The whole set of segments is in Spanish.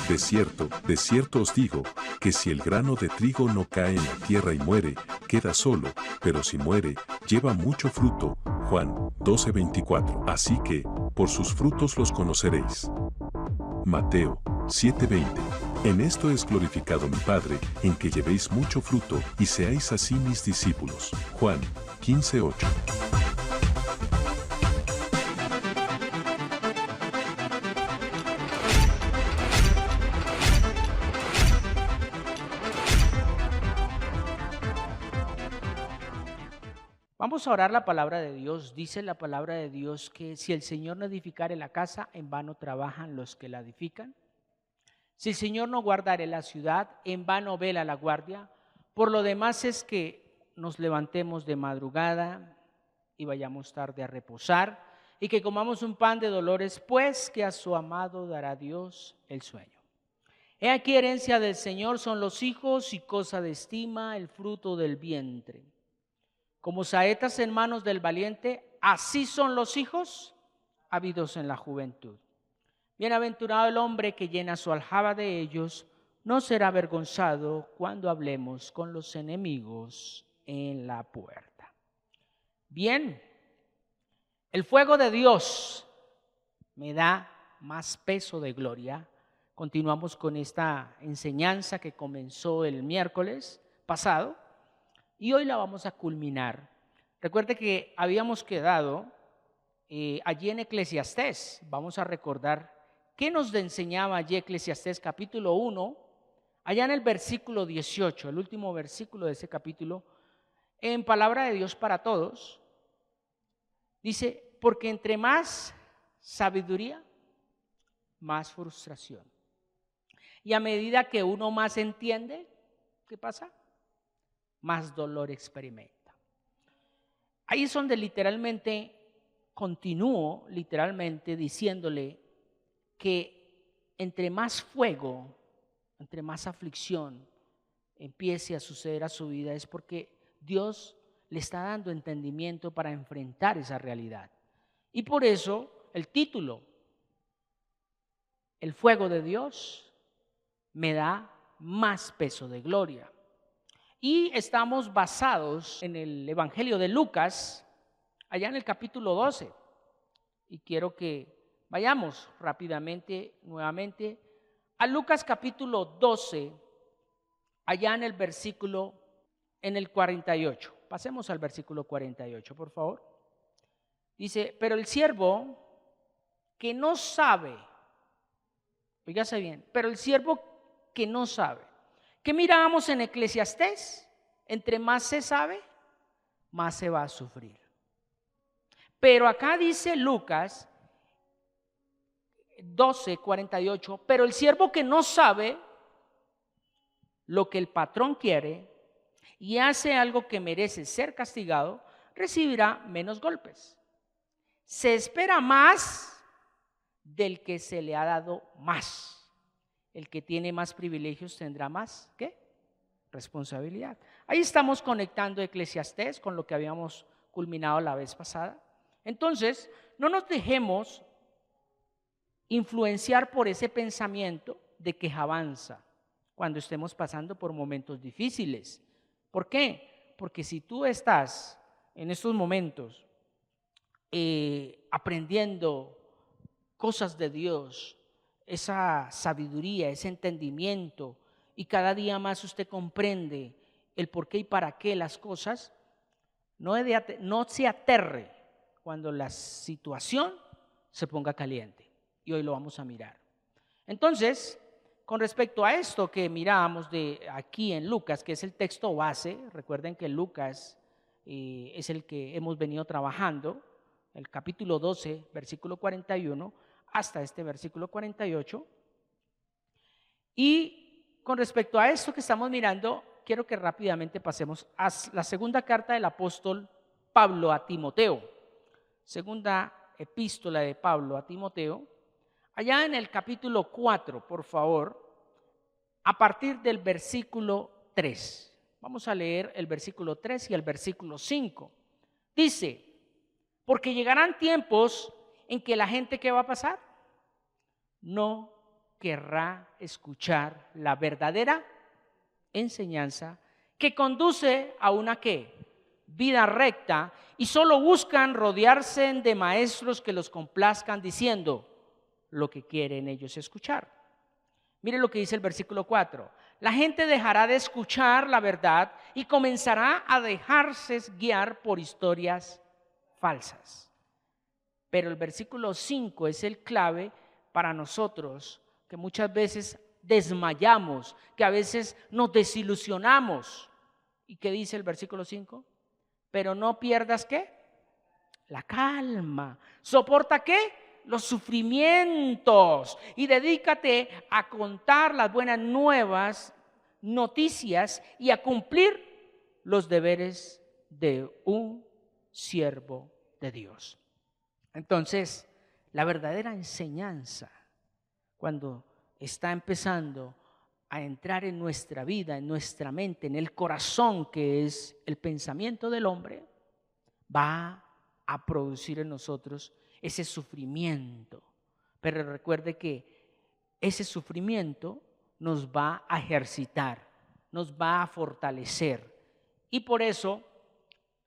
de cierto os digo, que si el grano de trigo no cae en la tierra y muere, queda solo, pero si muere, lleva mucho fruto. Juan 12:24. Así que, por sus frutos los conoceréis. Mateo 7:20. En esto es glorificado mi Padre, en que llevéis mucho fruto, y seáis así mis discípulos. Juan 15:8. Vamos a orar la palabra de Dios. Dice la palabra de Dios que si el Señor no edificare la casa, en vano trabajan los que la edifican. Si el Señor no guardare la ciudad, en vano vela la guardia. Por lo demás es que nos levantemos de madrugada y vayamos tarde a reposar, y que comamos un pan de dolores, pues que a su amado dará Dios el sueño. He aquí herencia del Señor son los hijos, y cosa de estima el fruto del vientre. Como saetas en manos del valiente, así son los hijos habidos en la juventud. Bienaventurado el hombre que llena su aljaba de ellos, no será avergonzado cuando hablemos con los enemigos en la puerta. Bien, el fuego de Dios me da más peso de gloria. Continuamos con esta enseñanza que comenzó el miércoles pasado y hoy la vamos a culminar. Recuerde que habíamos quedado allí en Eclesiastés. Vamos a recordar qué nos enseñaba allí Eclesiastés capítulo 1, allá en el versículo 18, el último versículo de ese capítulo, en palabra de Dios para todos. Dice, porque entre más sabiduría, más frustración. Y a medida que uno más entiende, ¿qué pasa? Más dolor experimenta. Ahí es donde literalmente continúo diciéndole que entre más fuego, entre más aflicción empiece a suceder a su vida, es porque Dios le está dando entendimiento para enfrentar esa realidad. Y por eso el título, el fuego de Dios me da más peso de gloria. Y estamos basados en el Evangelio de Lucas, allá en el capítulo 12. Y quiero que vayamos rápidamente, nuevamente, a Lucas capítulo 12, allá en el versículo, en el 48. Pasemos al versículo 48, por favor. Dice, pero el siervo que no sabe, fíjese bien, pero el siervo que no sabe. ¿Qué mirábamos en Eclesiastés? Entre más se sabe, más se va a sufrir. Pero acá dice Lucas 12:48, pero el siervo que no sabe lo que el patrón quiere y hace algo que merece ser castigado, recibirá menos golpes. Se espera más del que se le ha dado más. El que tiene más privilegios tendrá más, ¿qué? Responsabilidad. Ahí estamos conectando Eclesiastés con lo que habíamos culminado la vez pasada. Entonces, no nos dejemos influenciar por ese pensamiento de quejabanza cuando estemos pasando por momentos difíciles. ¿Por qué? Porque si tú estás en estos momentos aprendiendo cosas de Dios, esa sabiduría, ese entendimiento, y cada día más usted comprende el por qué y para qué las cosas, no se aterre cuando la situación se ponga caliente. Y hoy lo vamos a mirar. Entonces, con respecto a esto que mirábamos de aquí en Lucas, que es el texto base, recuerden que Lucas es el que hemos venido trabajando, el capítulo 12, versículo 41, hasta este versículo 48. Y con respecto a esto que estamos mirando, quiero que rápidamente pasemos a la segunda carta del apóstol Pablo a Timoteo. Segunda epístola de Pablo a Timoteo. Allá en el capítulo 4, por favor, a partir del versículo 3. Vamos a leer el versículo 3 y el versículo 5. Dice, porque llegarán tiempos en que la gente, ¿qué va a pasar? No querrá escuchar la verdadera enseñanza que conduce a una ¿qué? Vida recta, y solo buscan rodearse de maestros que los complazcan diciendo lo que quieren ellos escuchar. Mire lo que dice el versículo 4. La gente dejará de escuchar la verdad y comenzará a dejarse guiar por historias falsas. Pero el versículo 5 es el clave para nosotros, que muchas veces desmayamos, que a veces nos desilusionamos. ¿Y qué dice el versículo 5? Pero no pierdas ¿qué? La calma. ¿Soporta qué? Los sufrimientos, y dedícate a contar las buenas nuevas, noticias, y a cumplir los deberes de un siervo de Dios. Entonces, la verdadera enseñanza, cuando está empezando a entrar en nuestra vida, en nuestra mente, en el corazón, que es el pensamiento del hombre, va a producir en nosotros ese sufrimiento. Pero recuerde que ese sufrimiento nos va a ejercitar, nos va a fortalecer. Y por eso,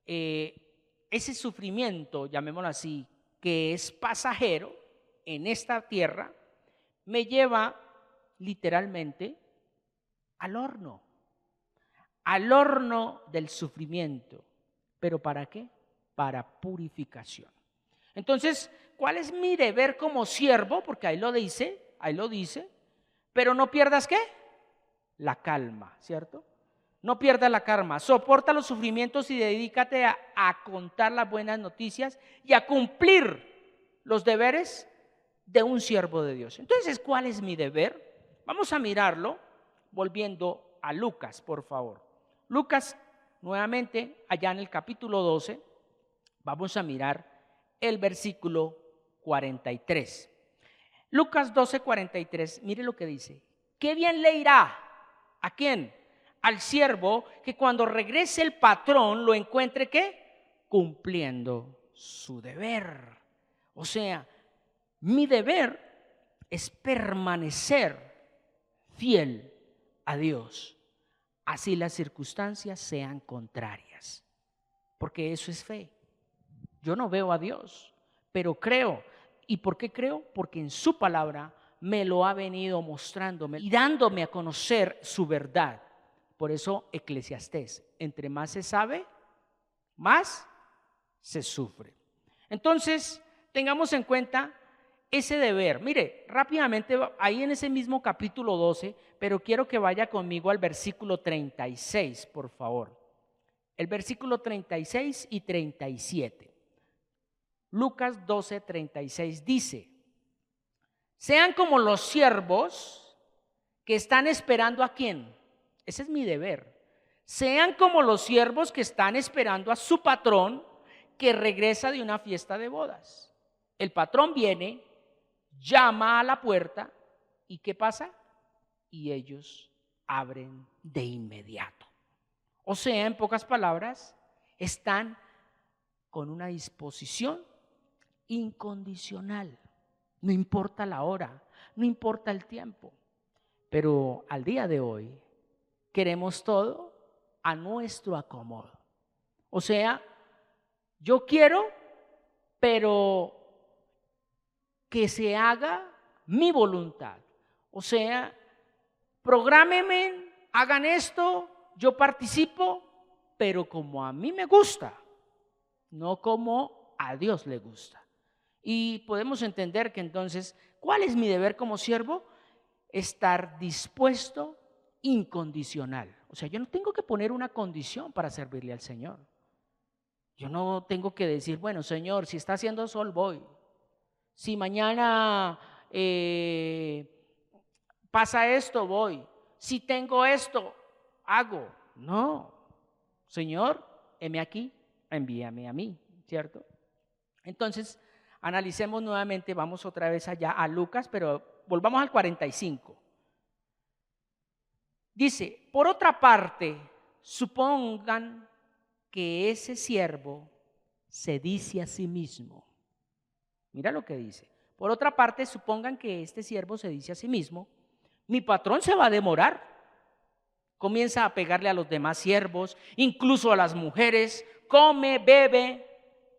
ese sufrimiento, llamémoslo así, que es pasajero en esta tierra, me lleva literalmente al horno del sufrimiento. ¿Pero para qué? Para purificación. Entonces, ¿cuál es mi deber como siervo? Porque ahí lo dice, pero no pierdas ¿qué? La calma, ¿cierto? No pierdas la calma, soporta los sufrimientos y dedícate a contar las buenas noticias y a cumplir los deberes de un siervo de Dios. Entonces, ¿cuál es mi deber? Vamos a mirarlo volviendo a Lucas, por favor. Lucas, nuevamente, allá en el capítulo 12, vamos a mirar el versículo 43. Lucas 12, 43, mire lo que dice. ¿Qué bien le irá? ¿A quién? Al siervo que cuando regrese el patrón lo encuentre ¿qué? Cumpliendo su deber. O sea, mi deber es permanecer fiel a Dios, así las circunstancias sean contrarias, porque eso es fe. Yo no veo a Dios, pero creo. ¿Y por qué creo? Porque en su palabra me lo ha venido mostrándome y dándome a conocer su verdad. Por eso Eclesiastés, entre más se sabe, más se sufre. Entonces, tengamos en cuenta ese deber. Mire, rápidamente, ahí en ese mismo capítulo 12, pero quiero que vaya conmigo al versículo 36, por favor. El versículo 36 y 37. Lucas 12, 36 dice: sean como los siervos que están esperando ¿a quién? Ese es mi deber. Sean como los siervos que están esperando a su patrón que regresa de una fiesta de bodas. El patrón viene, llama a la puerta y ¿qué pasa? Y ellos abren de inmediato. O sea, en pocas palabras, están con una disposición incondicional. No importa la hora, no importa el tiempo. Pero al día de hoy queremos todo a nuestro acomodo. O sea, yo quiero, pero que se haga mi voluntad. O sea, prográmenme, hagan esto, yo participo, pero como a mí me gusta, no como a Dios le gusta. Y podemos entender que entonces, ¿cuál es mi deber como siervo? Estar dispuesto incondicional. O sea, yo no tengo que poner una condición para servirle al Señor. Yo no tengo que decir, bueno, Señor, si está haciendo sol, voy. Si mañana pasa esto, voy. Si tengo esto, hago. No, Señor, heme aquí, envíame a mí, ¿cierto? Entonces, analicemos nuevamente, vamos otra vez allá a Lucas, pero volvamos al 45. Dice, por otra parte, supongan que ese siervo se dice a sí mismo. Mira lo que dice. Por otra parte, supongan que este siervo se dice a sí mismo, mi patrón se va a demorar. Comienza a pegarle a los demás siervos, incluso a las mujeres, come, bebe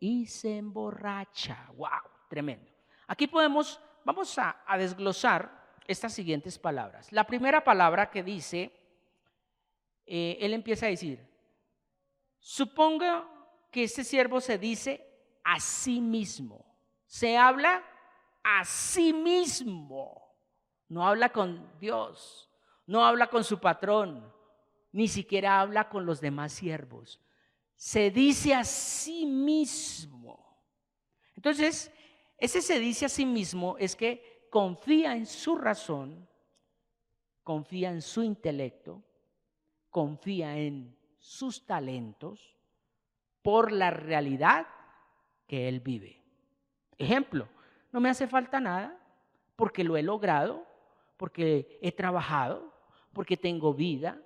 y se emborracha. ¡Wow! Tremendo. Aquí vamos a desglosar estas siguientes palabras. La primera palabra que dice, él empieza a decir, suponga que este siervo se dice a sí mismo. Se habla a sí mismo. No habla con Dios, no habla con su patrón, ni siquiera habla con los demás siervos. Se dice a sí mismo. Entonces, ese se dice a sí mismo es que confía en su razón, confía en su intelecto, confía en sus talentos por la realidad que él vive. Ejemplo, no me hace falta nada porque lo he logrado, porque he trabajado, porque tengo vida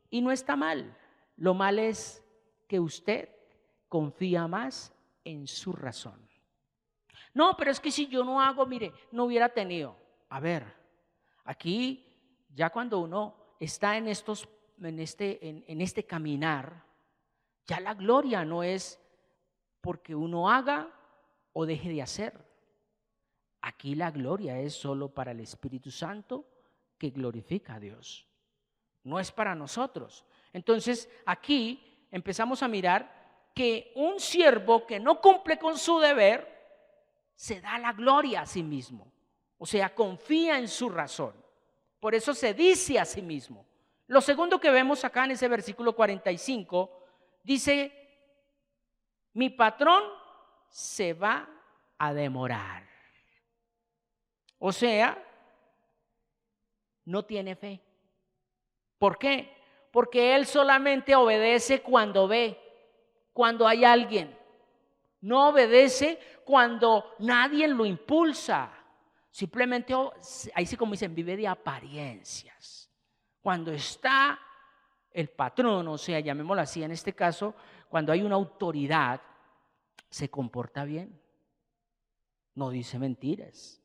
y no está mal. Lo mal es que usted confía más en su razón. No, pero es que si yo no hago, mire, no hubiera tenido. A ver, aquí ya cuando uno está en este caminar, ya la gloria no es porque uno haga o deje de hacer. Aquí la gloria es solo para el Espíritu Santo que glorifica a Dios. No es para nosotros. Entonces aquí empezamos a mirar que un siervo que no cumple con su deber se da la gloria a sí mismo. O sea, confía en su razón. Por eso se dice a sí mismo. Lo segundo que vemos acá en ese versículo 45 dice, mi patrón se va a demorar. O sea, no tiene fe. ¿Por qué? Porque él solamente obedece cuando ve, cuando hay alguien. No obedece cuando nadie lo impulsa. Simplemente, ahí sí como dicen, vive de apariencias. Cuando está el patrón, o sea, llamémoslo así en este caso, cuando hay una autoridad, se comporta bien. No dice mentiras.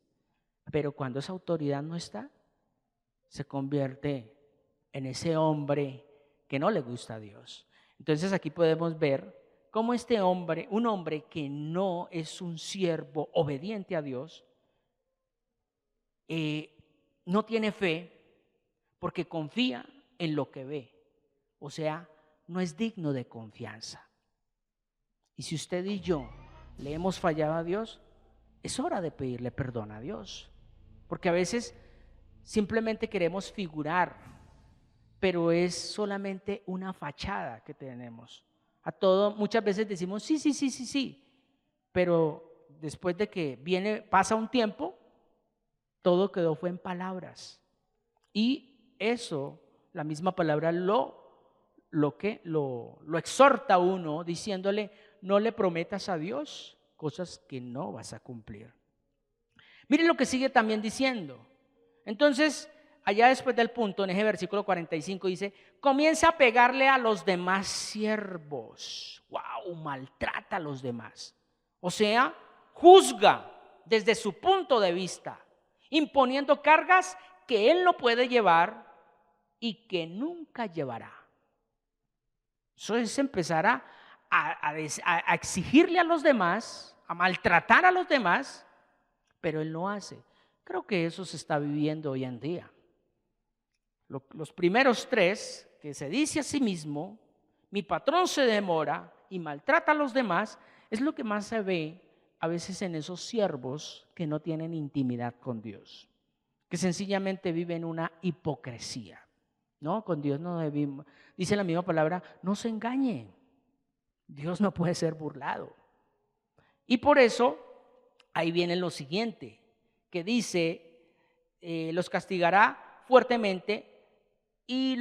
Pero cuando esa autoridad no está, se convierte en ese hombre que no le gusta a Dios. Entonces aquí podemos ver cómo este hombre, un hombre que no es un siervo obediente a Dios, no tiene fe porque confía en lo que ve. O sea, no es digno de confianza. Y si usted y yo le hemos fallado a Dios, es hora de pedirle perdón a Dios. Porque a veces simplemente queremos figurar, pero es solamente una fachada que tenemos. A todo muchas veces decimos sí, pero después de que pasa un tiempo, todo fue en palabras. Y eso, la misma palabra lo exhorta a uno diciéndole, no le prometas a Dios cosas que no vas a cumplir. Miren lo que sigue también diciendo. Entonces, allá después del punto, en ese versículo 45 dice, comienza a pegarle a los demás siervos. ¡Wow! Maltrata a los demás. O sea, juzga desde su punto de vista, imponiendo cargas que él no puede llevar y que nunca llevará. Eso es empezar a exigirle a los demás, a maltratar a los demás, pero él no hace. Creo que eso se está viviendo hoy en día. Los primeros tres, que se dice a sí mismo, mi patrón se demora y maltrata a los demás, es lo que más se ve a veces en esos siervos que no tienen intimidad con Dios, que sencillamente viven una hipocresía. No, con Dios no debemos, dice la misma palabra, no se engañe. Dios no puede ser burlado. Y por eso, ahí viene lo siguiente, que dice, los castigará fuertemente y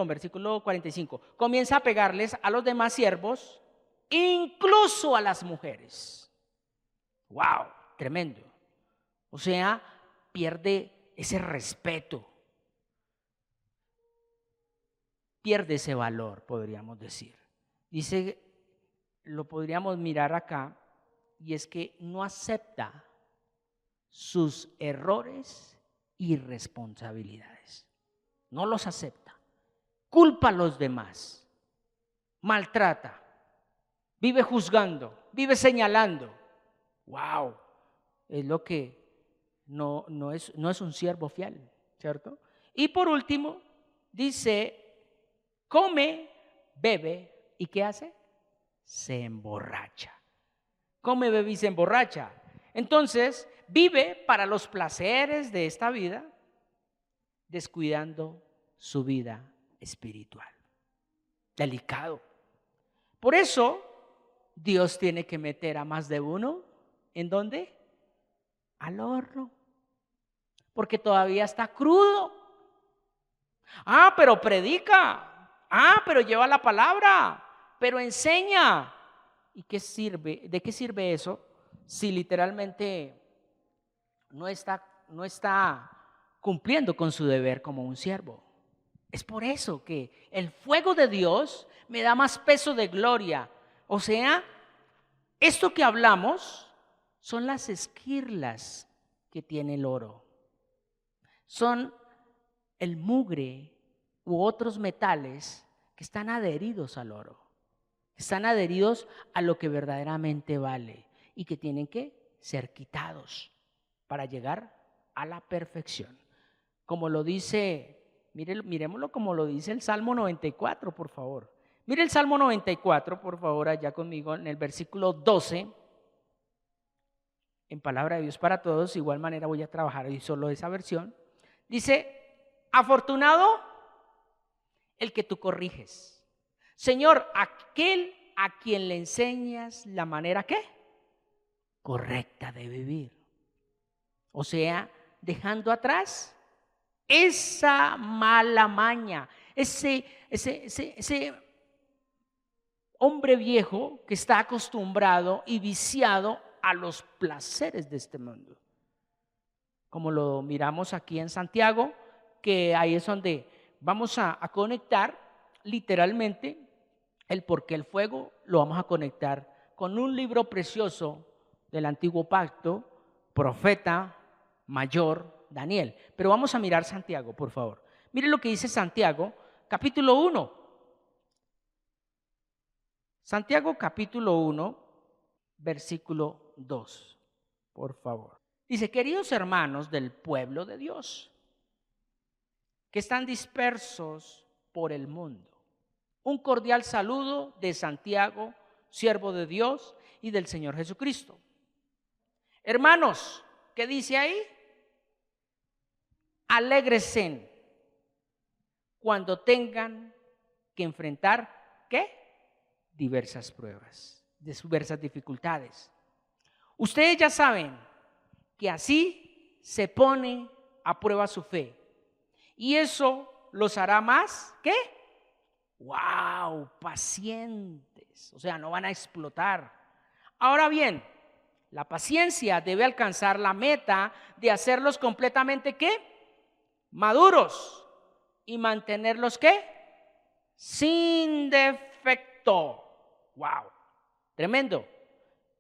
versículo 45, comienza a pegarles a los demás siervos, incluso a las mujeres. ¡Wow! Tremendo. O sea, pierde ese respeto, pierde ese valor, podríamos decir. Dice, lo podríamos mirar acá, y es que no acepta sus errores y responsabilidades. No los acepta. Culpa a los demás. Maltrata. Vive juzgando. Vive señalando. ¡Wow! Es lo que no es un siervo fiel, ¿cierto? Y por último, dice, come, bebe, ¿y qué hace? Se emborracha. Come, bebe y se emborracha. Entonces, vive para los placeres de esta vida, descuidando su vida espiritual. Delicado. Por eso, Dios tiene que meter a más de uno, ¿en dónde? Al horno. Porque todavía está crudo. Ah, pero predica. Ah, pero lleva la palabra. Pero enseña. ¿Y qué sirve? ¿De qué sirve eso si literalmente no está cumpliendo con su deber como un siervo? Es por eso que el fuego de Dios me da más peso de gloria. O sea, esto que hablamos son las esquirlas que tiene el oro. Son el mugre u otros metales que están adheridos al oro. Están adheridos a lo que verdaderamente vale y que tienen que ser quitados para llegar a la perfección. Como lo dice, miremoslo como lo dice el Salmo 94, por favor. Mire el Salmo 94, por favor, allá conmigo en el versículo 12. En Palabra de Dios para Todos, de igual manera voy a trabajar hoy solo esa versión. Dice, afortunado el que tú corriges. Señor, aquel a quien le enseñas la manera, ¿qué? Correcta de vivir. O sea, dejando atrás esa mala maña, ese hombre viejo que está acostumbrado y viciado a los placeres de este mundo. Como lo miramos aquí en Santiago, que ahí es donde vamos a conectar literalmente el por qué el fuego, lo vamos a conectar con un libro precioso del Antiguo Pacto, Profeta Mayor Daniel. Pero vamos a mirar Santiago, por favor. Mire lo que dice Santiago, capítulo 1. Santiago, capítulo 1, versículo 2, por favor. Dice, queridos hermanos del pueblo de Dios, que están dispersos por el mundo. Un cordial saludo de Santiago, siervo de Dios y del Señor Jesucristo. Hermanos, ¿qué dice ahí? Alégresen cuando tengan que enfrentar, ¿qué? Diversas pruebas, diversas dificultades. Ustedes ya saben que así se pone a prueba su fe. Y eso los hará más, ¿qué? ¡Wow! Pacientes. O sea, no van a explotar. Ahora bien, la paciencia debe alcanzar la meta de hacerlos completamente, ¿qué? Maduros. Y mantenerlos, ¿qué? Sin defecto. ¡Wow! Tremendo.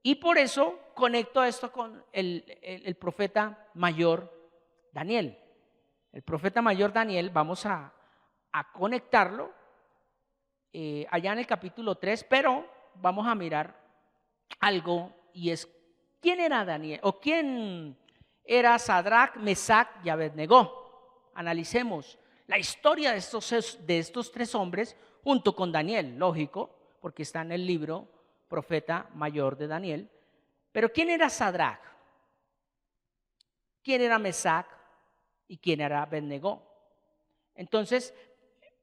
Y por eso conecto esto con el profeta mayor Daniel. El profeta mayor Daniel, vamos a conectarlo allá en el capítulo 3, pero vamos a mirar algo y es, ¿quién era Daniel? ¿O quién era Sadrach, Mesach y Abednego? Analicemos la historia de estos tres hombres junto con Daniel, lógico, porque está en el libro Profeta Mayor de Daniel. Pero ¿quién era Sadrach? ¿Quién era Mesach? ¿Y quién era Abednego? Entonces,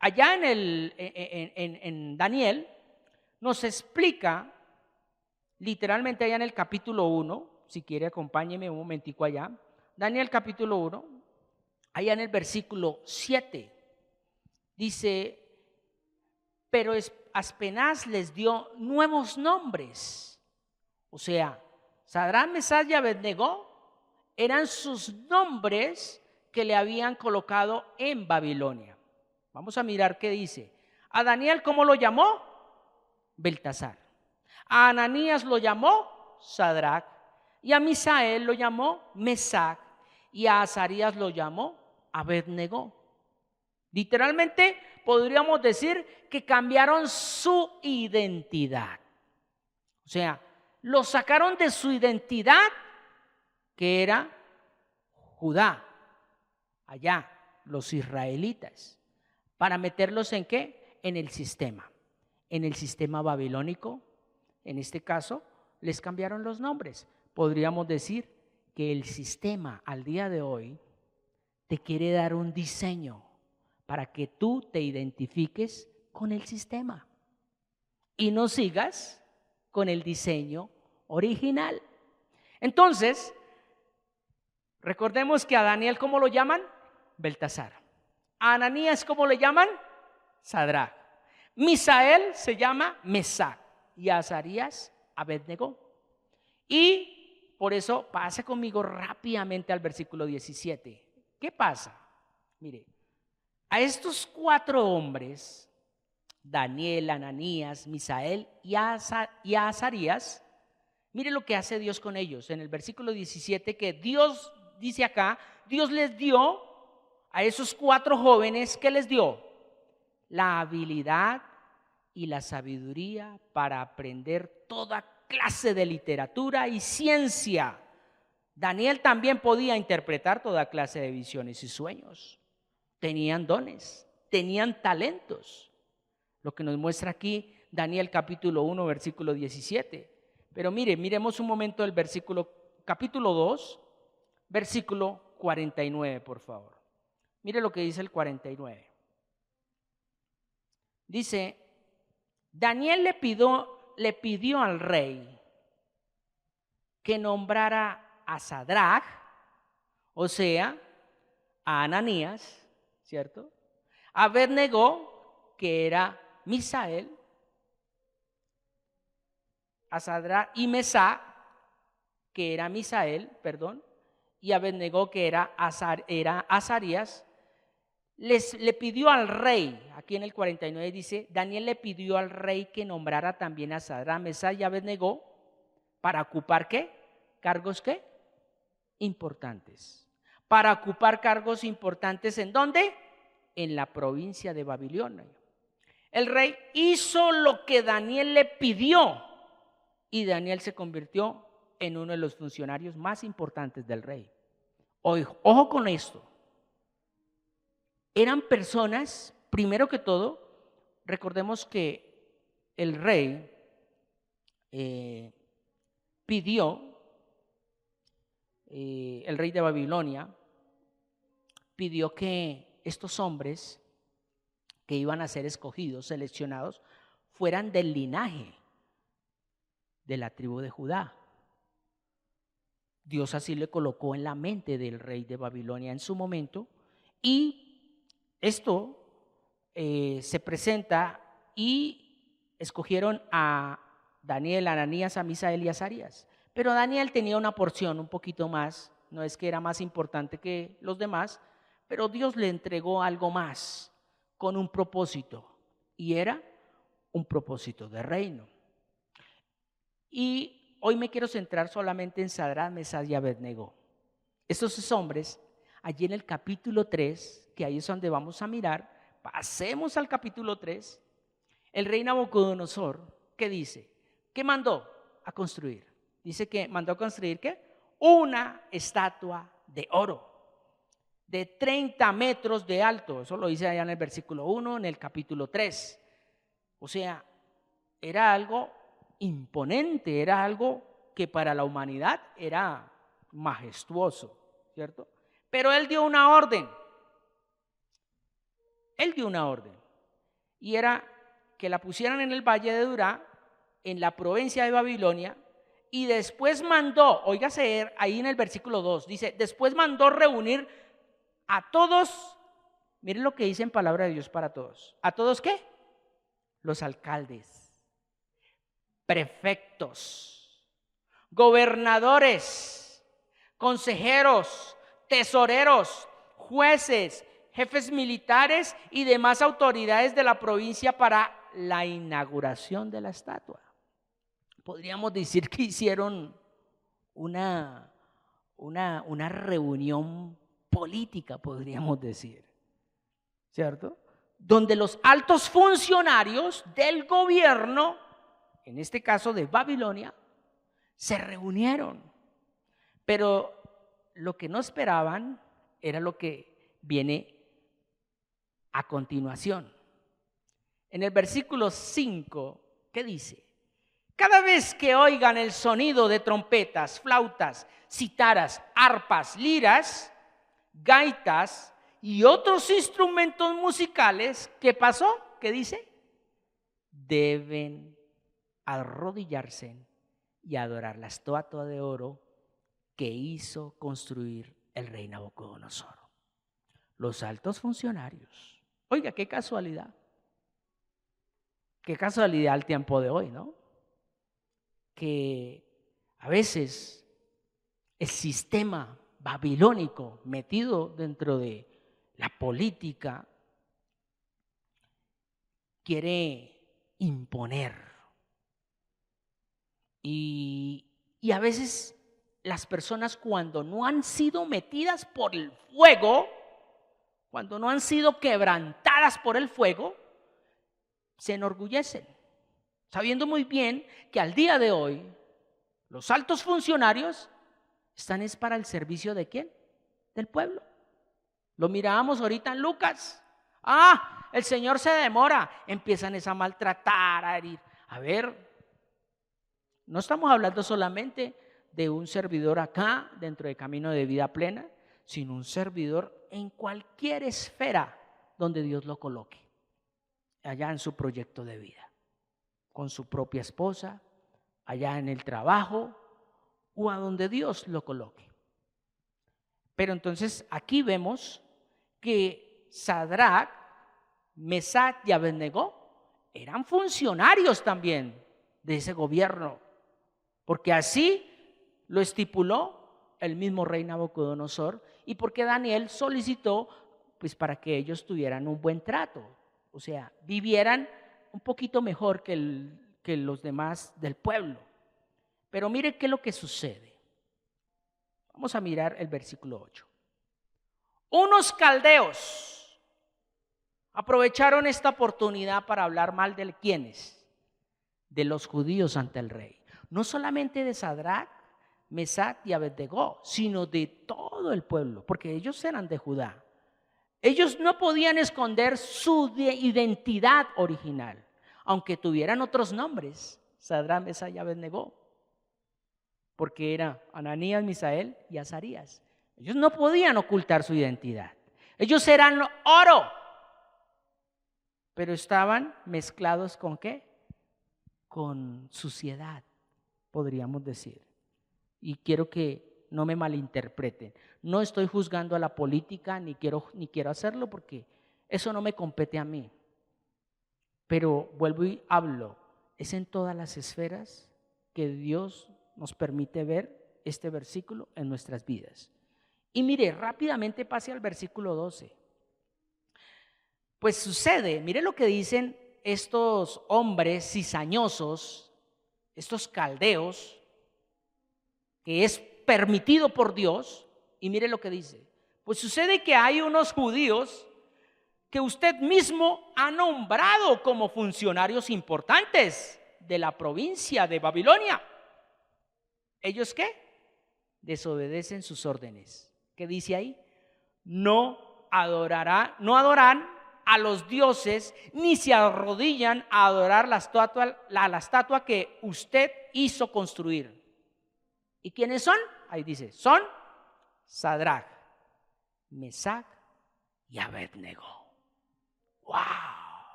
allá en Daniel nos explica literalmente allá en el capítulo 1, si quiere acompáñeme un momentico allá, Daniel capítulo 1, allá en el versículo 7, dice, pero Aspenaz les dio nuevos nombres. O sea, Sadrach, Mesach y Abednego eran sus nombres que le habían colocado en Babilonia. Vamos a mirar qué dice. A Daniel, ¿cómo lo llamó? Beltasar. A Ananías lo llamó Sadrach. y a Misael lo llamó Mesac, y a Azarías lo llamó Abed-Negó. Literalmente podríamos decir que cambiaron su identidad. O sea, lo sacaron de su identidad, que era Judá, allá, los israelitas, para meterlos ¿en qué? En el sistema babilónico. En este caso, les cambiaron los nombres. Podríamos decir que el sistema al día de hoy te quiere dar un diseño para que tú te identifiques con el sistema y no sigas con el diseño original. Entonces, recordemos que a Daniel, ¿cómo lo llaman? Beltasar. A Ananías, ¿cómo le llaman? Sadrach. Misael se llama Mesac y a Azarías Abed-Negó. Y por eso pase conmigo rápidamente al versículo 17. ¿Qué pasa? Mire, a estos 4 hombres, Daniel, Ananías, Misael y a Azarías, mire lo que hace Dios con ellos. En el versículo 17 que Dios dice acá, Dios les dio a esos 4 jóvenes, ¿qué les dio? La habilidad y la sabiduría para aprender toda clase de literatura y ciencia. Daniel también podía interpretar toda clase de visiones y sueños. Tenían dones, tenían talentos. Lo que nos muestra aquí Daniel capítulo 1, versículo 17. Pero miremos un momento el capítulo 2, versículo 49, por favor. Mire lo que dice el 49. Dice, Daniel le pidió al rey que nombrara a Sadrach, o sea, a Ananías, ¿cierto? A Abed-Negó, que era Misael, a Sadrach y Mesac, que era Misael, perdón, y a Abed-Negó, que era Azarías. Le pidió al rey, aquí en el 49 dice, Daniel le pidió al rey que nombrara también a Sadrach, Mesac y Abed-Negó para ocupar ¿qué? ¿Cargos qué? Importantes. Para ocupar cargos importantes ¿en dónde? En la provincia de Babilonia. El rey hizo lo que Daniel le pidió y Daniel se convirtió en uno de los funcionarios más importantes del rey. Ojo con esto. Eran personas, primero que todo, recordemos que el rey el rey de Babilonia, pidió que estos hombres que iban a ser escogidos, seleccionados, fueran del linaje de la tribu de Judá. Dios así le colocó en la mente del rey de Babilonia en su momento, y esto se presenta y escogieron a Daniel, a Ananías, a Misael y a Azarías. Pero Daniel tenía una porción un poquito más, no es que era más importante que los demás, pero Dios le entregó algo más con un propósito, y era un propósito de reino. Y hoy me quiero centrar solamente en Sadrach, Mesac y Abed-Negó. Estos hombres, allí en el capítulo 3, que ahí es donde vamos a mirar, pasemos al capítulo 3, el rey Nabucodonosor, ¿qué dice? ¿Qué mandó a construir? Dice que mandó a construir ¿qué? Una estatua de oro de 30 metros de alto. Eso lo dice allá en el versículo 1, en el capítulo 3. O sea, era algo imponente, era algo que para la humanidad era majestuoso, ¿cierto? Pero él dio una orden. Él dio una orden. Y era que la pusieran en el valle de Dura, en la provincia de Babilonia, y después mandó, óigase ahí en el versículo 2, dice, después mandó reunir a todos, miren lo que dice en palabra de Dios para todos. ¿A todos qué? Los alcaldes, prefectos, gobernadores, consejeros, tesoreros, jueces, jefes militares y demás autoridades de la provincia para la inauguración de la estatua. Podríamos decir que hicieron una reunión política, podríamos decir, ¿cierto? Donde los altos funcionarios del gobierno, en este caso de Babilonia, se reunieron. Pero lo que no esperaban era lo que viene a continuación. En el versículo 5, ¿qué dice? Cada vez que oigan el sonido de trompetas, flautas, citaras, arpas, liras, gaitas y otros instrumentos musicales, ¿qué pasó? ¿Qué dice? Deben arrodillarse y adorar la estatua de oro que hizo construir el rey Nabucodonosor. Los altos funcionarios. Oiga, qué casualidad. Qué casualidad al tiempo de hoy, ¿no? Que a veces el sistema babilónico metido dentro de la política quiere imponer. Y a veces las personas, cuando no han sido metidas por el fuego, cuando no han sido quebrantadas por el fuego, se enorgullecen, sabiendo muy bien que al día de hoy los altos funcionarios están es para el servicio ¿de quién? Del pueblo. Lo mirábamos ahorita en Lucas. El Señor se demora, empiezan a maltratar, a herir. A ver, no estamos hablando solamente de un servidor acá dentro del camino de vida plena, sino un servidor en cualquier esfera donde Dios lo coloque, allá en su proyecto de vida, con su propia esposa, allá en el trabajo o a donde Dios lo coloque. Pero entonces aquí vemos que Sadrach, Mesach y Abednego eran funcionarios también de ese gobierno, porque así lo estipuló el mismo rey Nabucodonosor y porque Daniel solicitó pues para que ellos tuvieran un buen trato, o sea, vivieran un poquito mejor que los demás del pueblo. Pero mire qué es lo que sucede. Vamos a mirar el versículo 8. Unos caldeos aprovecharon esta oportunidad para hablar mal de ¿quiénes? De los judíos ante el rey. No solamente de Sadrach, Mesach y Abednego, sino de todo el pueblo, porque ellos eran de Judá. Ellos no podían esconder su identidad original, aunque tuvieran otros nombres, Sadrach, Mesach y Abednego, porque era Ananías, Misael y Azarías. Ellos no podían ocultar su identidad. Ellos eran oro, pero estaban mezclados ¿con qué? Con suciedad, podríamos decir. Y quiero que no me malinterpreten. No estoy juzgando a la política, ni quiero hacerlo, porque eso no me compete a mí. Pero vuelvo y hablo, es en todas las esferas que Dios nos permite ver este versículo en nuestras vidas. Y mire, rápidamente pase al versículo 12. Pues sucede, mire lo que dicen estos hombres cizañosos, estos caldeos, que es permitido por Dios, y mire lo que dice. Pues sucede que hay unos judíos que usted mismo ha nombrado como funcionarios importantes de la provincia de Babilonia. ¿Ellos qué? Desobedecen sus órdenes. ¿Qué dice ahí? No adoran a los dioses, ni se arrodillan a adorar la estatua que usted hizo construir. ¿Y quiénes son? Ahí dice, son Sadrach, Mesach y Abednego. ¡Wow!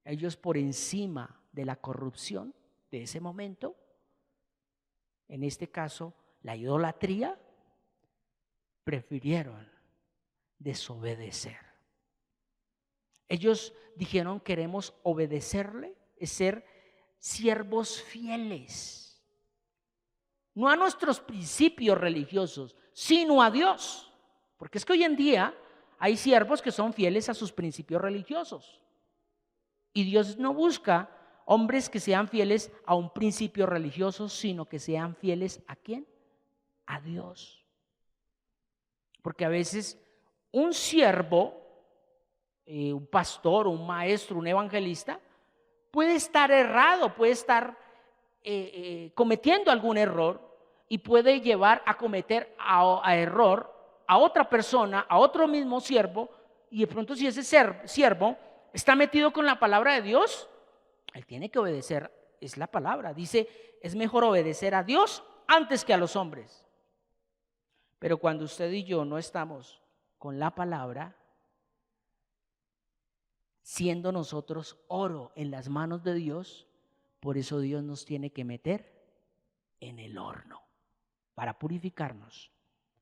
Ellos, por encima de la corrupción de ese momento, en este caso la idolatría, prefirieron desobedecer. Ellos dijeron, queremos obedecerle, es ser siervos fieles, no a nuestros principios religiosos, sino a Dios. Porque es que hoy en día hay siervos que son fieles a sus principios religiosos. Y Dios no busca Hombres que sean fieles a un principio religioso, sino que sean fieles ¿a quién? A Dios. Porque a veces un siervo, un pastor, un maestro, un evangelista, puede estar errado, puede estar cometiendo algún error y puede llevar a cometer a error a otra persona, a otro mismo siervo, y de pronto si ese siervo está metido con la palabra de Dios, él tiene que obedecer, es la palabra, dice, es mejor obedecer a Dios antes que a los hombres. Pero cuando usted y yo no estamos con la palabra, siendo nosotros oro en las manos de Dios, por eso Dios nos tiene que meter en el horno para purificarnos,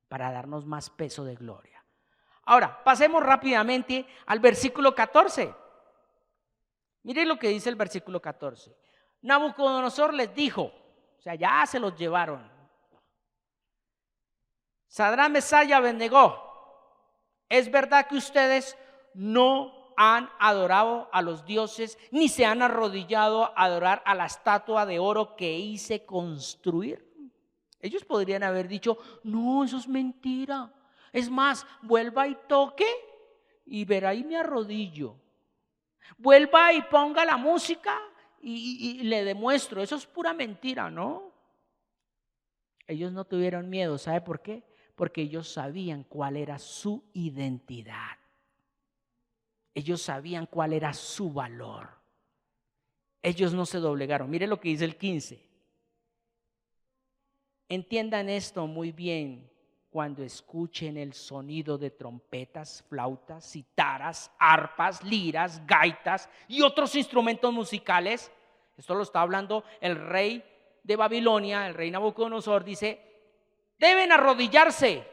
para darnos más peso de gloria. Ahora, pasemos rápidamente al versículo 14. Mire lo que dice el versículo 14. Nabucodonosor les dijo, o sea, ya se los llevaron. Sadrach, Mesach y Abednego, es verdad que ustedes no han adorado a los dioses, ni se han arrodillado a adorar a la estatua de oro que hice construir. Ellos podrían haber dicho, no, eso es mentira. Es más, vuelva y toque y verá y me arrodillo. Vuelva y ponga la música y le demuestro, eso es pura mentira, ¿no? Ellos no tuvieron miedo, ¿sabe por qué? Porque ellos sabían cuál era su identidad. Ellos sabían cuál era su valor. Ellos no se doblegaron. Mire lo que dice el 15. Entiendan esto muy bien cuando escuchen el sonido de trompetas, flautas, citaras, arpas, liras, gaitas y otros instrumentos musicales. Esto lo está hablando el rey de Babilonia, el rey Nabucodonosor. Dice, deben arrodillarse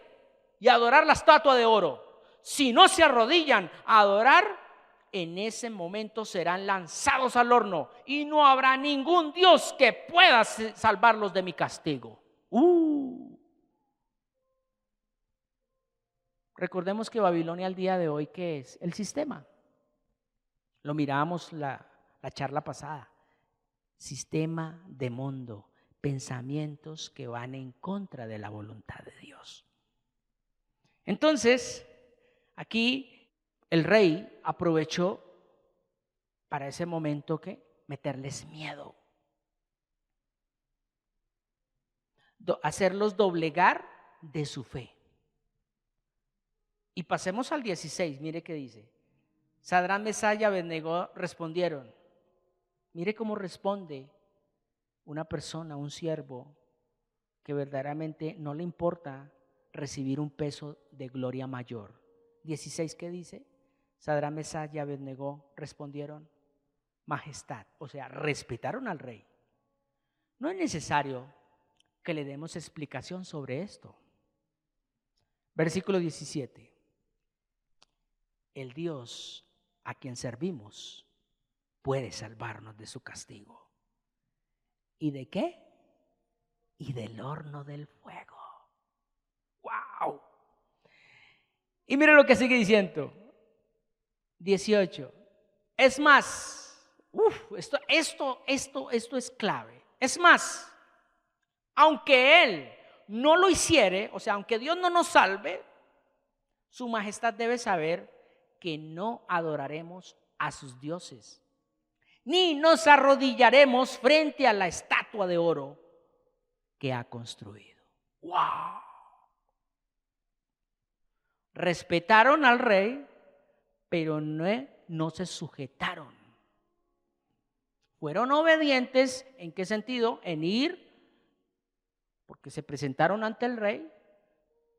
y adorar la estatua de oro. Si no se arrodillan a adorar, en ese momento serán lanzados al horno y no habrá ningún Dios que pueda salvarlos de mi castigo. Recordemos que Babilonia al día de hoy, ¿qué es? El sistema. Lo mirábamos la charla pasada. Sistema de mundo, pensamientos que van en contra de la voluntad de Dios. Entonces, aquí el rey aprovechó para ese momento que meterles miedo, hacerlos doblegar de su fe. Y pasemos al 16, mire qué dice. Sadrach, Mesach y Abednego respondieron. Mire cómo responde una persona, un siervo, que verdaderamente no le importa recibir un peso de gloria mayor. 16, ¿qué dice? Sadrach, Mesach y Abednego respondieron, majestad, o sea, respetaron al rey. No es necesario que le demos explicación sobre esto. Versículo 17. El Dios a quien servimos puede salvarnos de su castigo. ¿Y de qué? Y del horno del fuego. ¡Wow! Y mire lo que sigue diciendo. 18. Es más, esto es clave. Es más, aunque Él no lo hiciere, o sea, aunque Dios no nos salve, su majestad debe saber que no adoraremos a sus dioses, ni nos arrodillaremos frente a la estatua de oro que ha construido. ¡Wow! Respetaron al rey, pero no se sujetaron. Fueron obedientes, ¿en qué sentido? En ir, porque se presentaron ante el rey,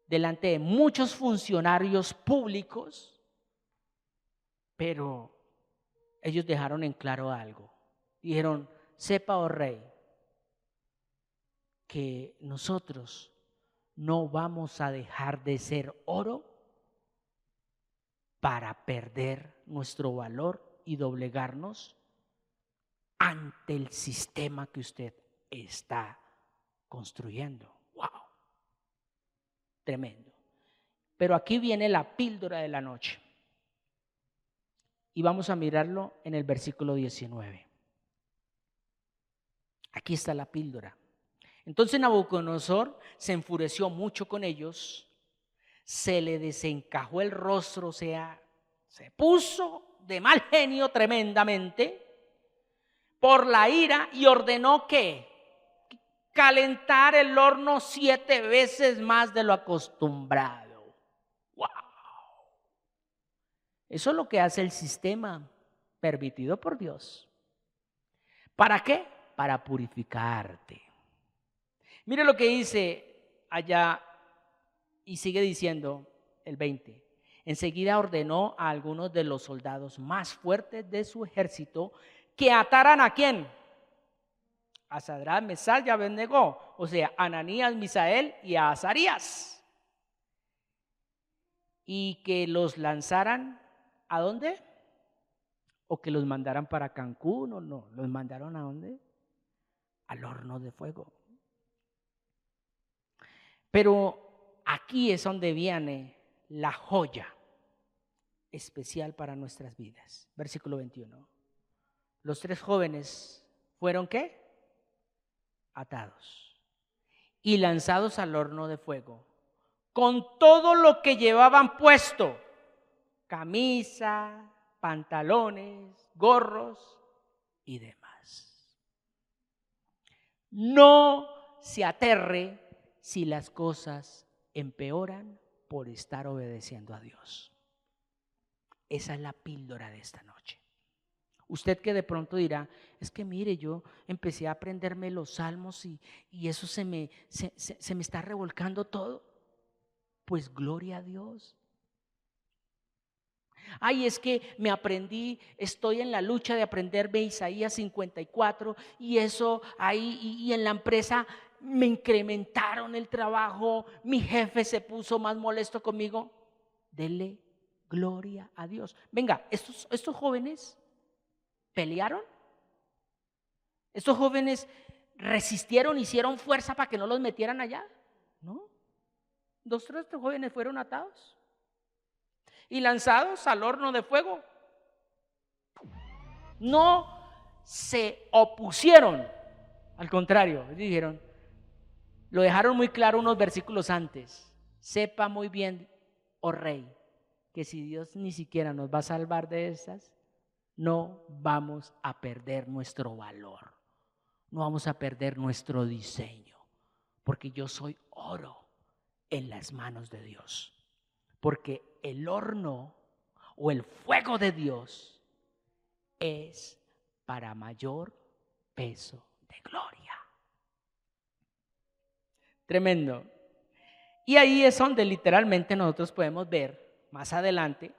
delante de muchos funcionarios públicos, pero ellos dejaron en claro algo. Dijeron, sepa, oh rey, que nosotros no vamos a dejar de ser oro para perder nuestro valor y doblegarnos ante el sistema que usted está construyendo. ¡Wow! Tremendo. Pero aquí viene la píldora de la noche. Y vamos a mirarlo en el versículo 19. Aquí está la píldora. Entonces Nabucodonosor se enfureció mucho con ellos, se le desencajó el rostro, o sea, se puso de mal genio tremendamente por la ira y ordenó que calentar el horno 7 veces más de lo acostumbrado. ¡Wow! Eso es lo que hace el sistema permitido por Dios. ¿Para qué? Para purificarte. Mire lo que dice allá y sigue diciendo el 20. Enseguida ordenó a algunos de los soldados más fuertes de su ejército que ataran ¿a quién? A Sadrach, Mesach y Abednego, o sea, a Ananías, Misael y a Azarías. Y que los lanzaran ¿a dónde? O que los mandaran para Cancún o no, los mandaron ¿a dónde? Al horno de fuego. Pero aquí es donde viene la joya especial para nuestras vidas. Versículo 21. Los 3 jóvenes fueron ¿qué? Atados y lanzados al horno de fuego con todo lo que llevaban puesto: camisa, pantalones, gorros y demás. No se aterre si las cosas empeoran por estar obedeciendo a Dios. Esa es la píldora de esta noche. Usted que de pronto dirá, es que mire, yo empecé a aprenderme los salmos y eso se me está revolcando todo. Pues gloria a Dios. Ay, es que me aprendí, estoy en la lucha de aprenderme Isaías 54 y eso ahí y en la empresa me incrementaron el trabajo, mi jefe se puso más molesto conmigo. Dele gloria a Dios. Venga, estos jóvenes pelearon. Estos jóvenes resistieron, hicieron fuerza para que no los metieran allá. ¿No? 2 o 3 jóvenes fueron atados y lanzados al horno de fuego. No se opusieron, al contrario, dijeron, lo dejaron muy claro unos versículos antes: sepa muy bien, oh rey, que si Dios ni siquiera nos va a salvar de estas, no vamos a perder nuestro valor, no vamos a perder nuestro diseño, porque yo soy oro en las manos de Dios, porque el horno o el fuego de Dios es para mayor peso de gloria. Tremendo. Y ahí es donde literalmente nosotros podemos ver más adelante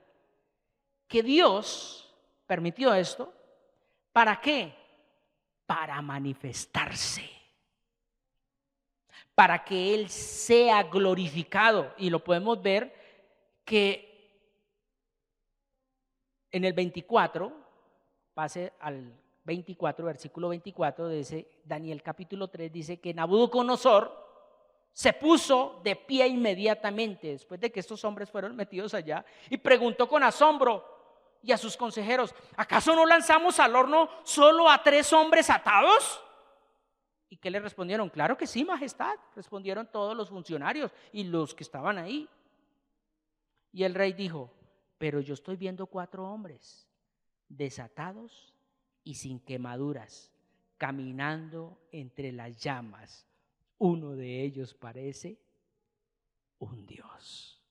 que Dios permitió esto. ¿Para qué? Para manifestarse, para que Él sea glorificado. Y lo podemos ver que en el 24, pase al 24, versículo 24 de ese Daniel capítulo 3, dice que Nabucodonosor se puso de pie inmediatamente después de que estos hombres fueron metidos allá y preguntó con asombro y a sus consejeros: ¿acaso no lanzamos al horno solo a 3 hombres atados? ¿Y qué le respondieron? Claro que sí, majestad, respondieron todos los funcionarios y los que estaban ahí. Y el rey dijo: pero yo estoy viendo 4 hombres desatados y sin quemaduras, caminando entre las llamas. Uno de ellos parece un Dios.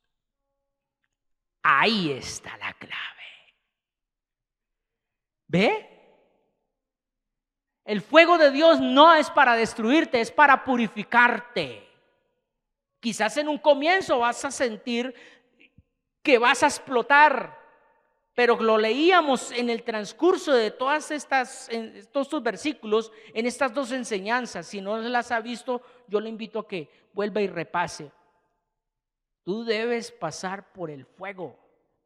Ahí está la clave. ¿Ve? El fuego de Dios no es para destruirte, es para purificarte. Quizás en un comienzo vas a sentir que vas a explotar, pero lo leíamos en el transcurso de todos estos versículos, en estas 2 enseñanzas. Si no las ha visto, yo le invito a que vuelva y repase. Tú debes pasar por el fuego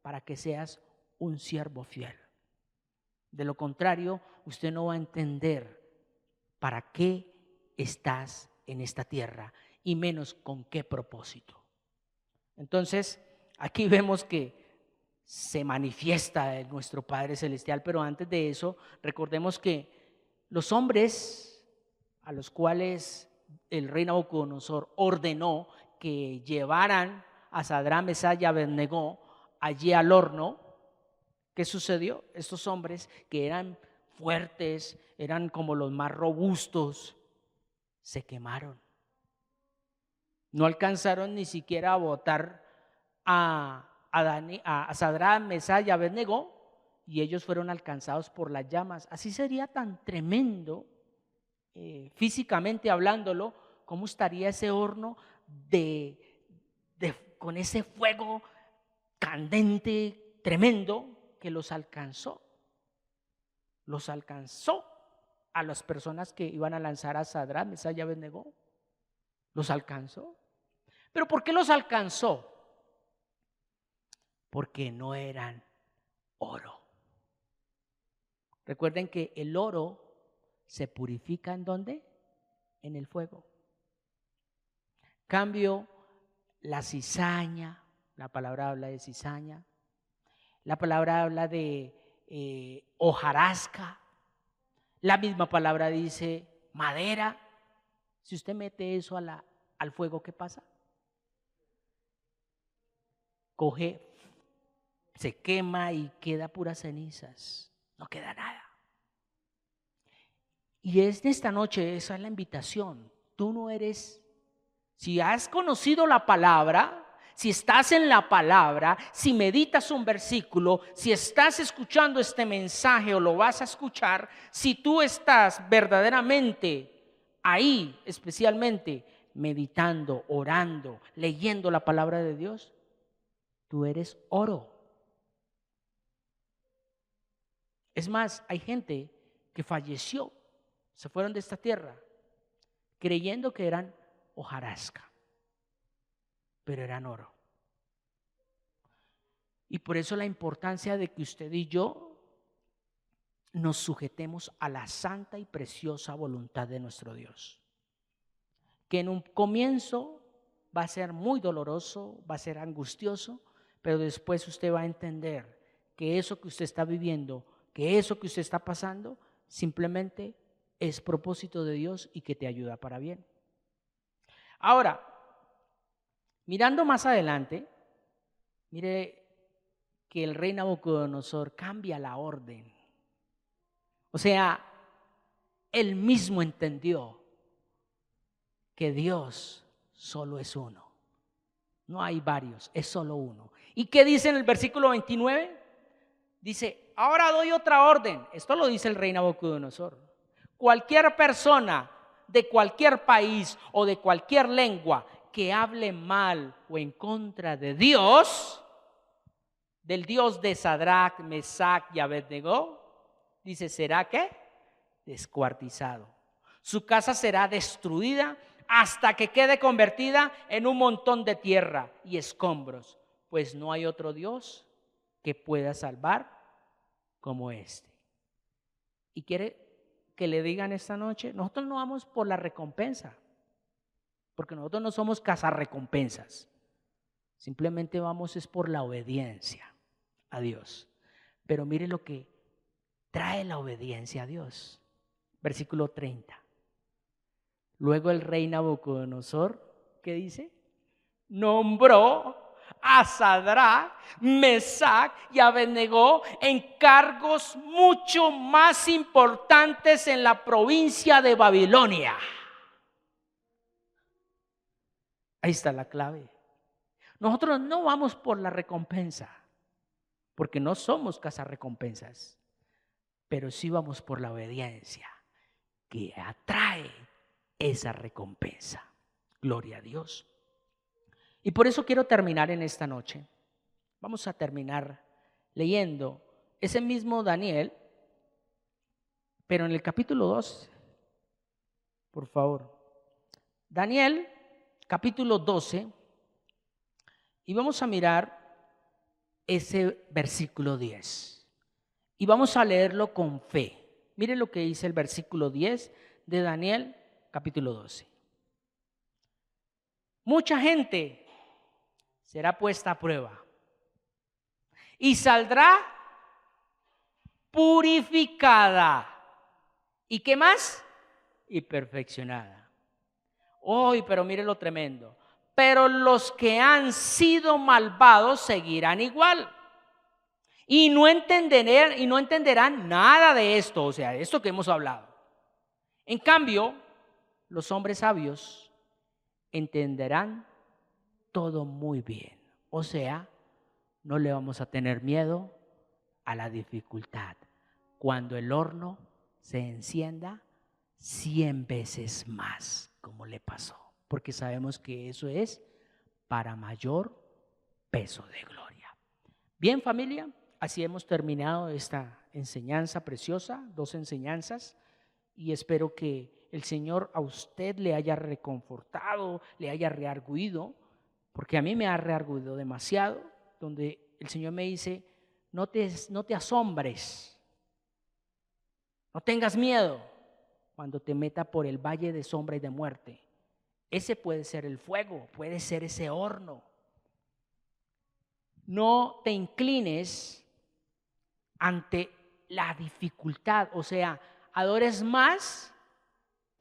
para que seas un siervo fiel. De lo contrario, usted no va a entender para qué estás en esta tierra y menos con qué propósito. Entonces, aquí vemos que se manifiesta nuestro Padre Celestial, pero antes de eso, recordemos que los hombres a los cuales el rey Nabucodonosor ordenó que llevaran a Sadrach, Mesach y Abednego allí al horno, ¿qué sucedió? Estos hombres que eran fuertes, eran como los más robustos, se quemaron. No alcanzaron ni siquiera a botar a Sadrach, Mesach y Abednego, y ellos fueron alcanzados por las llamas. Así sería tan tremendo, físicamente hablándolo, cómo estaría ese horno con ese fuego candente, tremendo, que los alcanzó. Los alcanzó a las personas que iban a lanzar a Sadrach, Mesach y Abednego. Los alcanzó. ¿Pero por qué los alcanzó? Porque no eran oro. Recuerden que el oro se purifica ¿en dónde? En el fuego. Cambio, la cizaña, la palabra habla de cizaña, la palabra habla de hojarasca, la misma palabra dice madera. Si usted mete eso al fuego, ¿qué pasa? Coge, se quema y queda puras cenizas, no queda nada. Y esta noche, esa es la invitación. Tú no eres, si has conocido la palabra, si estás en la palabra, si meditas un versículo, si estás escuchando este mensaje o lo vas a escuchar, si tú estás verdaderamente ahí, especialmente meditando, orando, leyendo la palabra de Dios, tú eres oro. Es más, hay gente que falleció, se fueron de esta tierra creyendo que eran hojarasca, pero eran oro. Y por eso la importancia de que usted y yo nos sujetemos a la santa y preciosa voluntad de nuestro Dios, que en un comienzo va a ser muy doloroso, va a ser angustioso, pero después usted va a entender que eso que usted está viviendo, que eso que usted está pasando, simplemente es propósito de Dios y que te ayuda para bien. Ahora, mirando más adelante, mire que el rey Nabucodonosor cambia la orden. O sea, él mismo entendió que Dios solo es uno. No hay varios, es solo uno. ¿Y qué dice en el versículo 29? Dice, ahora doy otra orden. Esto lo dice el rey Nabucodonosor. Cualquier persona de cualquier país o de cualquier lengua que hable mal o en contra de Dios, del Dios de Sadrach, Mesach y Abednego, dice, ¿será qué? Descuartizado. Su casa será destruida hasta que quede convertida en un montón de tierra y escombros, pues no hay otro Dios que pueda salvar como este. ¿Y quiere que le digan esta noche? Nosotros no vamos por la recompensa, porque nosotros no somos cazarrecompensas. Simplemente vamos es por la obediencia a Dios. Pero mire lo que trae la obediencia a Dios. Versículo 30. Luego el rey Nabucodonosor, ¿qué dice? Nombró a Sadrach, Mesach y Abednego en cargos mucho más importantes en la provincia de Babilonia. Ahí está la clave. Nosotros no vamos por la recompensa, porque no somos cazarrecompensas, pero sí vamos por la obediencia que atrae esa recompensa. Gloria a Dios. Y por eso quiero terminar en esta noche. Vamos a terminar leyendo ese mismo Daniel, pero en el capítulo 2, por favor. Daniel, capítulo 12, y vamos a mirar ese versículo 10. Y vamos a leerlo con fe. Mire lo que dice el versículo 10 de Daniel, capítulo 12. Mucha gente será puesta a prueba y saldrá purificada. ¿Y qué más? y perfeccionada. Uy, pero mire lo tremendo. Pero los que han sido malvados seguirán igual. Y no entenderán nada de esto, o sea, de esto que hemos hablado. En cambio, los hombres sabios entenderán todo muy bien. O sea, no le vamos a tener miedo a la dificultad. Cuando el horno se encienda 100 veces más, como le pasó. Porque sabemos que eso es para mayor peso de gloria. Bien, familia, así hemos terminado esta enseñanza preciosa, 2 enseñanzas, y espero que el Señor a usted le haya reconfortado, le haya reargüido, porque a mí me ha reargüido demasiado, donde el Señor me dice, no te asombres, no tengas miedo cuando te meta por el valle de sombra y de muerte. Ese puede ser el fuego, puede ser ese horno. No te inclines ante la dificultad, o sea, adores más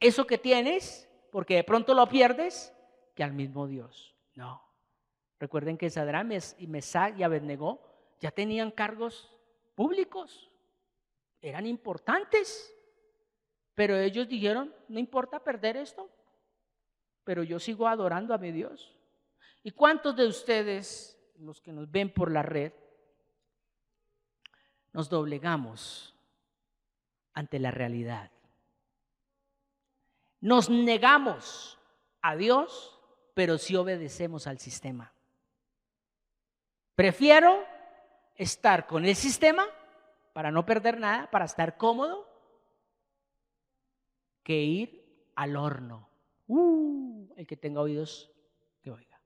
eso que tienes, porque de pronto lo pierdes, que al mismo Dios. No. Recuerden que Sadrach, Mesach y Abednego ya tenían cargos públicos, eran importantes, pero ellos dijeron, no importa perder esto, pero yo sigo adorando a mi Dios. ¿Y cuántos de ustedes, los que nos ven por la red, nos doblegamos ante la realidad? Nos negamos a Dios, pero sí obedecemos al sistema. Prefiero estar con el sistema para no perder nada, para estar cómodo, que ir al horno. El que tenga oídos, que oiga.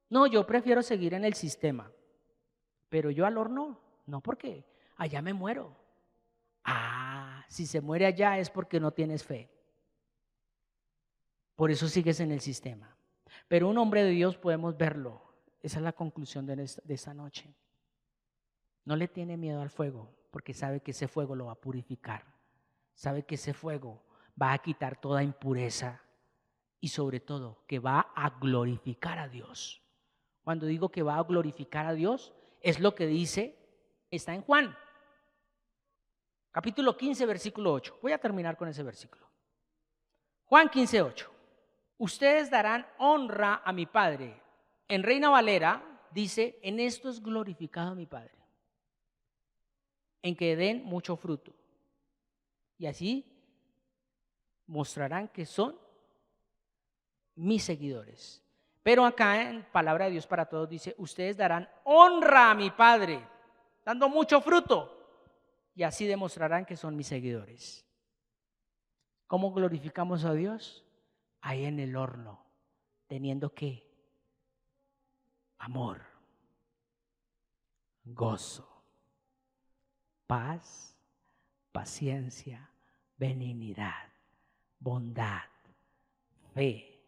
No, yo prefiero seguir en el sistema, pero yo al horno, no, porque allá me muero. Si se muere allá es porque no tienes fe. Por eso sigues en el sistema. Pero un hombre de Dios podemos verlo. Esa es la conclusión de esta noche. No le tiene miedo al fuego, porque sabe que ese fuego lo va a purificar. Sabe que ese fuego va a quitar toda impureza y sobre todo que va a glorificar a Dios. Cuando digo que va a glorificar a Dios, es lo que dice, está en Juan. Capítulo 15, versículo 8. Voy a terminar con ese versículo. Juan 15, 8. Ustedes darán honra a mi Padre. En Reina Valera dice, en esto es glorificado mi Padre, en que den mucho fruto. Y así mostrarán que son mis seguidores. Pero acá en Palabra de Dios para Todos dice, ustedes darán honra a mi Padre, dando mucho fruto. Y así demostrarán que son mis seguidores. ¿Cómo glorificamos a Dios? Ahí en el horno, teniendo ¿qué? Amor, gozo, paz, paciencia, benignidad, bondad, fe,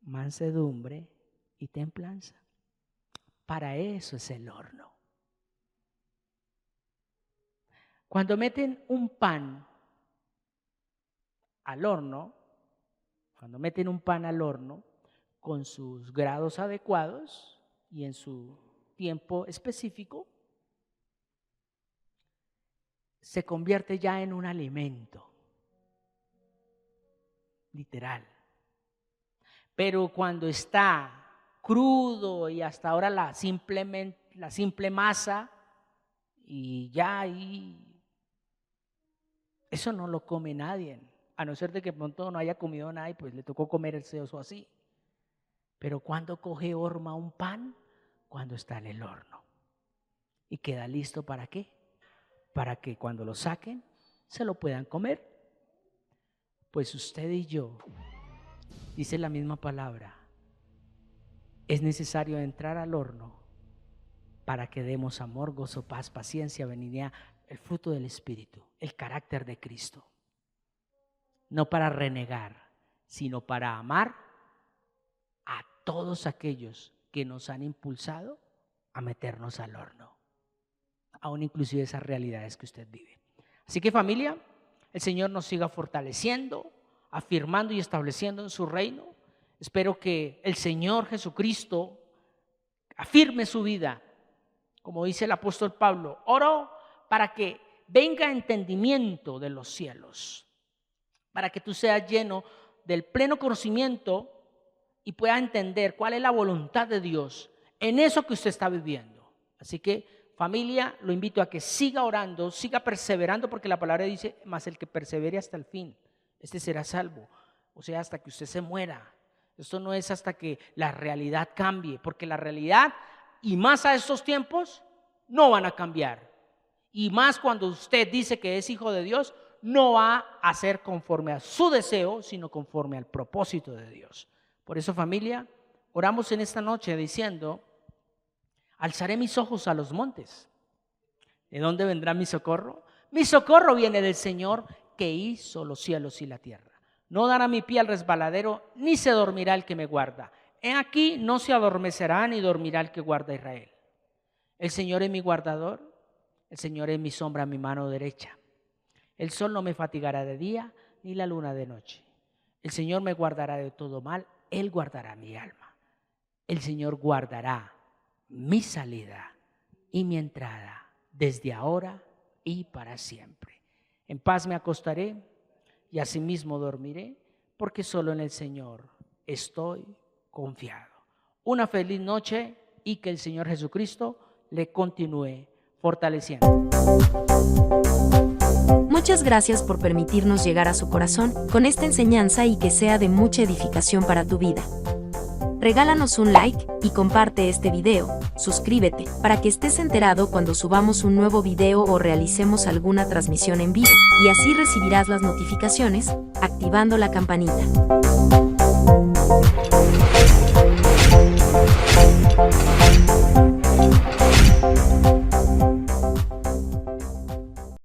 mansedumbre y templanza. Para eso es el horno. Cuando meten un pan al horno, con sus grados adecuados y en su tiempo específico, se convierte ya en un alimento, literal. Pero cuando está crudo y hasta ahora la simple masa, y ya ahí, eso no lo come nadie, a no ser de que pronto no haya comido nada y pues le tocó comer el eso así. Pero cuando coge horma un pan, cuando está en el horno y queda listo ¿para qué? Para que cuando lo saquen se lo puedan comer. Pues usted y yo, dice la misma palabra, es necesario entrar al horno para que demos amor, gozo, paz, paciencia, benignidad, el fruto del Espíritu, el carácter de Cristo. No para renegar, sino para amar a todos aquellos que nos han impulsado a meternos al horno, aún inclusive esas realidades que usted vive. Así que familia, el Señor nos siga fortaleciendo, afirmando y estableciendo en su reino. Espero que el Señor Jesucristo afirme su vida. Como dice el apóstol Pablo, oro para que venga entendimiento de los cielos, para que tú seas lleno del pleno conocimiento y puedas entender cuál es la voluntad de Dios en eso que usted está viviendo. Así que, familia, lo invito a que siga orando, siga perseverando, porque la palabra dice, mas el que persevere hasta el fin, este será salvo. O sea, hasta que usted se muera. Esto no es hasta que la realidad cambie, porque la realidad, y más a estos tiempos, no van a cambiar. Y más cuando usted dice que es hijo de Dios, no va a ser conforme a su deseo, sino conforme al propósito de Dios. Por eso, familia, oramos en esta noche diciendo, alzaré mis ojos a los montes. ¿De dónde vendrá mi socorro? Mi socorro viene del Señor que hizo los cielos y la tierra. No dará mi pie al resbaladero, ni se dormirá el que me guarda. He aquí, no se adormecerá ni dormirá el que guarda a Israel. El Señor es mi guardador, el Señor es mi sombra a mi mano derecha. El sol no me fatigará de día, ni la luna de noche. El Señor me guardará de todo mal, Él guardará mi alma. El Señor guardará mi salida y mi entrada, desde ahora y para siempre. En paz me acostaré y asimismo dormiré, porque solo en el Señor estoy confiado. Una feliz noche y que el Señor Jesucristo le continúe fortaleciendo. Muchas gracias por permitirnos llegar a su corazón con esta enseñanza y que sea de mucha edificación para tu vida. Regálanos un like y comparte este video, suscríbete para que estés enterado cuando subamos un nuevo video o realicemos alguna transmisión en vivo, y así recibirás las notificaciones, activando la campanita.